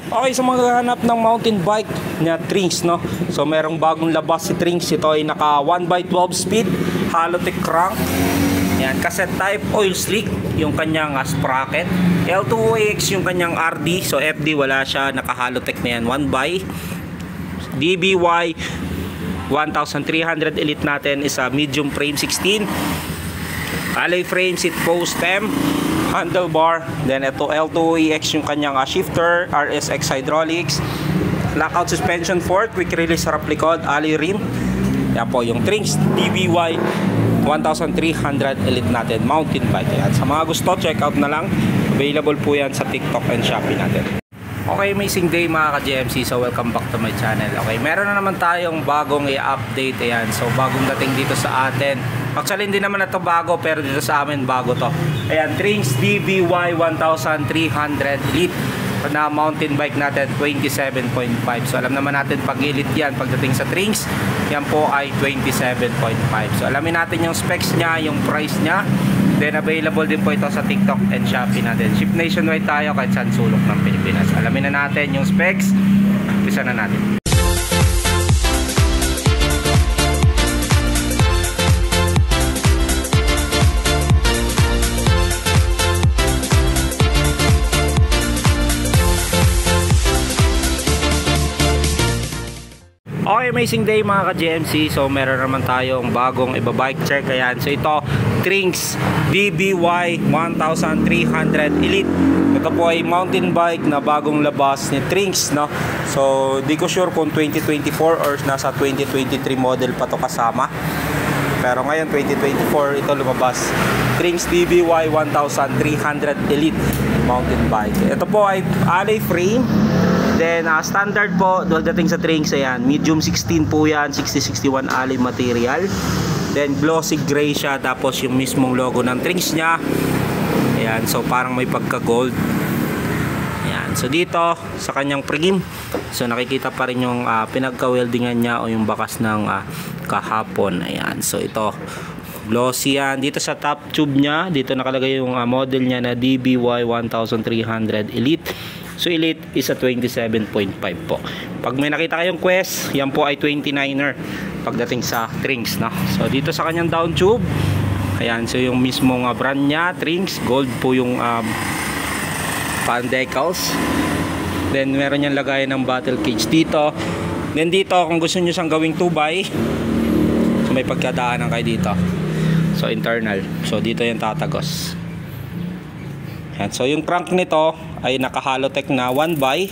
Okay, sa mga hanap ng mountain bike na Trinx, no? So merong bagong labas si Trinx. Ito ay naka 1x12 speed, Halotech crank. Yan, cassette type, oil slick yung kanyang sprocket. L2AX yung kanyang RD. So FD wala siya, naka Halotech na yan. 1x DBY 1300 Elite natin is a medium frame 16. Alloy frame, seat post, stem, handlebar. Then ito L2AX yung kanyang shifter, RSX hydraulics, lockout suspension fork, quick release harap likod, alloy rim. Yan po yung Trinx DBY 1300 Elite natin, mountain bike. Yan. Sa mga gusto, check out na lang. Available po yan sa TikTok and Shopee natin. Okay, amazing day mga ka-GMC. So welcome back to my channel. Okay, meron na naman tayong bagong i-update. Ayan, so bagong dating dito sa atin. Actually hindi naman na ito bago, pero dito sa amin bago to. Ayan, Trinx DBY 1300 Elite na mountain bike natin, 27.5. So alam naman natin pag elite yan, pagdating sa Trinx, yan po ay 27.5. So alamin natin yung specs nya, yung price nya. Then available din po ito sa TikTok and Shopee natin. Ship nationwide tayo kahit saan sulok ng Pilipinas. Alamin na natin yung specs. Umpisa na natin. Okay, amazing day mga ka-GMC. So meron naman tayong bagong iba-bike check. Ayan, so ito Trinx DBY 1300 Elite. Ito po ay mountain bike na bagong labas ni Trinx, no? So di ko sure kung 2024 or nasa 2023 model pa to kasama. Pero ngayon 2024 ito lumabas. Trinx DBY 1300 Elite mountain bike. Ito po ay alloy frame. Then standard po dating sa Trinx, ayan, medium 16 po yan, 6061 alloy material. Then glossy gray siya, tapos yung mismong logo ng Trinx nya. Ayan, so parang may pagka gold. Ayan, so dito sa kanyang frame, so nakikita pa rin yung pinagka-weldingan nya o yung bakas ng kahapon. Ayan, so ito glossy yan. Dito sa top tube nya, dito nakalagay yung model nya na DBY 1300 Elite. So Elite is a 27.5 po. Pag may nakita kayong Quest, yan po ay 29er pagdating sa Trinx, no? So dito sa kanyang down tube, ayan, so yung mismong brand nya, Trinx, gold po yung pan decals. Then meron niyang lagayan ng battle cage dito. Then dito, kung gusto niyo siyang gawing 2x, so may pagkadaanan kayo dito. So internal. So dito yung tatagos. Ayan, so yung crank nito ay naka Halotech na 1x.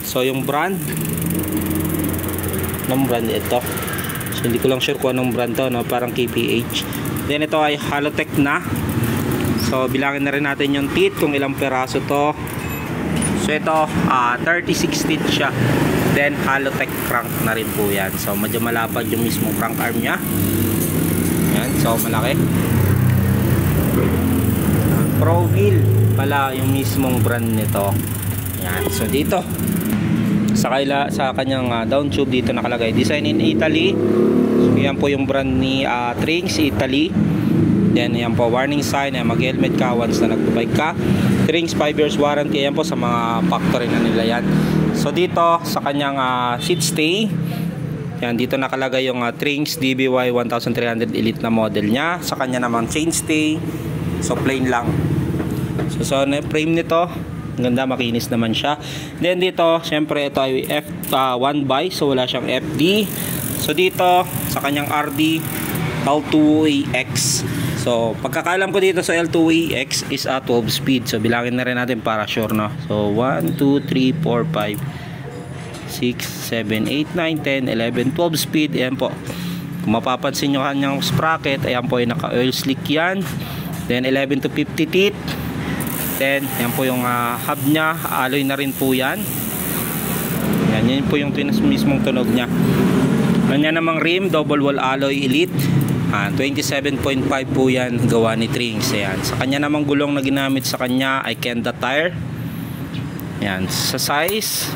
So yung brand, anong brand ito? So hindi ko lang sure kung anong brand to, no? Parang KPH. Then ito ay Halotech na. So bilangin na rin natin yung teeth kung ilang peraso to. So ito 36 teeth siya. Then Halotech crank na rin po yan. So medyo malapad yung mismong crank arm nya. Yan, so malaki. Pro Wheel pala yung mismong brand nito. Yan, so dito sa kanyang down tube dito nakalagay design in Italy. So yan po yung brand ni Trinx Italy. Then yan po warning sign, mag helmet ka once na nagbabike ka. Trinx 5 years warranty, yan po sa mga factory na nila yan. So dito sa kanyang seat stay, yan dito nakalagay yung Trinx DBY 1300 Elite na model nya. Sa kanya naman chain stay, so plain lang. So frame nito, ganda, makinis naman siya. Then dito, syempre ito ay F1x, so wala siyang FD. So dito sa kanyang RD L2AX. So pagkakalam ko dito sa L2AX is 12 speed. So bilangin na rin natin para sure, no. So 1 2 3 4 5 6 7 8 9 10 11 12 speed. Ayan po. Kung mapapansin nyo kanyang sprocket, ayan po ay naka oil slick yan. Then 11 to 50 teeth. Then yan po yung hub nya, alloy na rin po yan. Yan po yung mismong tunog nya. Ganyan namang rim, double wall alloy Elite. 27.5 po yan, gawa ni Trinx. Ayan. Sa kanya namang gulong na ginamit sa kanya ay Kenda tire. Yan, sa size,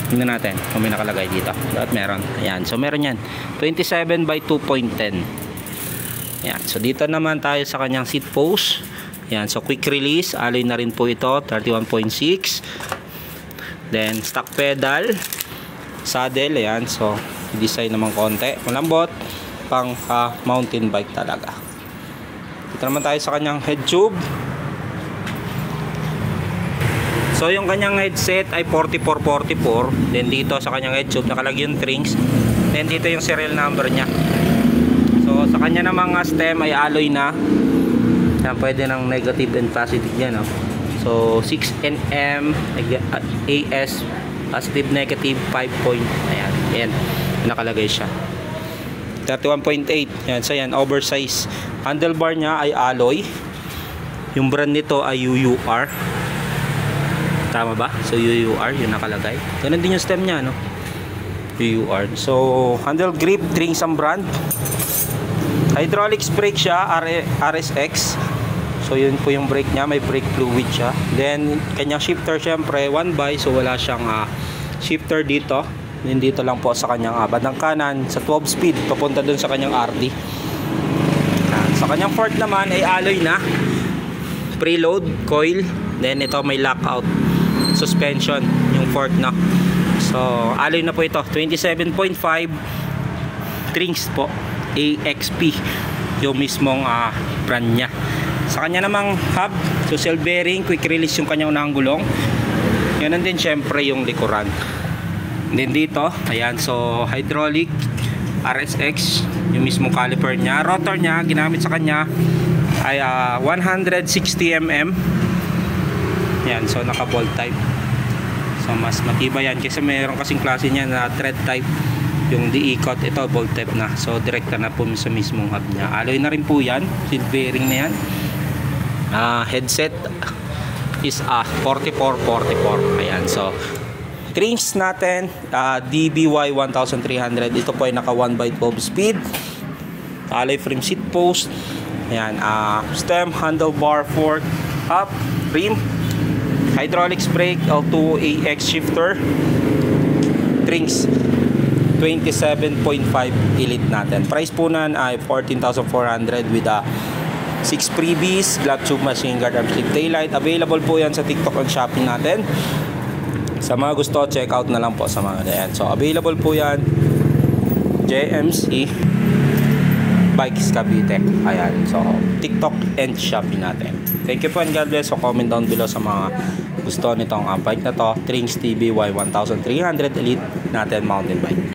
tingnan natin kung may nakalagay dito. Dapat meron. Ayan, so meron yan, 27 by 2.10. Ayan, so dito naman tayo sa kanyang seat post. Ayan, so quick release, alloy na rin po ito, 31.6. Then stock pedal, saddle, ayan. So design naman konti, malambot, pang mountain bike talaga. Dito naman tayo sa kanyang head tube. So yung kanyang headset ay 4444. Then dito sa kanyang head tube nakalagay yung Trinx. Then dito yung serial number niya. So sa kanya namang stem ay alloy na. Yan, pwede ng negative and positive yan, no? So 6nm AS, positive negative 5 point. Ayan, yan nakalagay siya. 31.8. Yan, so yan, oversize. Handlebar niya ay alloy. Yung brand nito ay UUR. Tama ba? So UUR yung nakalagay. Ganun din yung stem niya, no? UUR. So handle grip, Trinx ang brand. Hydraulics brake siya, RSX. So yun po yung brake niya, may brake fluid siya. Then kanyang shifter syempre 1x, so wala siyang shifter dito. Then dito lang po sa kanyang bandang kanan sa 12 speed papunta dun sa kanyang RD. Sa kanyang fork naman ay alloy na. Preload coil. Then ito may lockout suspension yung fork na. So alloy na po ito, 27.5 Trinx po, AXP yung mismong brand niya. Sa kanya namang hub, so self bearing, quick release yung kanyang unang gulong. Yan din syempre yung likuran. Then dito, ayan, so hydraulic RSX, yung mismong caliper niya. Rotor niya, ginamit sa kanya ay 160mm. Yan, so naka bolt type. So mas matibay yan kasi mayroon kasing klase niya na thread type. Yung di-ikot, ito bolt type na. So direkta na po sa mismong hub niya. Alloy na rin po yan, seal bearing na yan. Headset is 4444. Ayan, so Trinx natin, DBY 1300. Ito po ay naka 1x12 speed. Alloy frame seat post. Ayan, stem, handlebar, fork, up, rim, hydraulics brake, L2 AX shifter. Trinx 27.5 Elite natin. Price po nan ay 14,400 with 6 freebies, glock tube, machine guard, arm sleeve, taillight. Available po yan sa TikTok at Shopee natin. Sa mga gusto, check out na lang po sa mga ganyan. So available po yan JMC Bikes Cavite. Ayan, so TikTok and Shopee natin. Thank you po and God bless. So comment down below sa mga gusto nitong bike na to, Trinx TBY 1300 Elite natin mountain bike.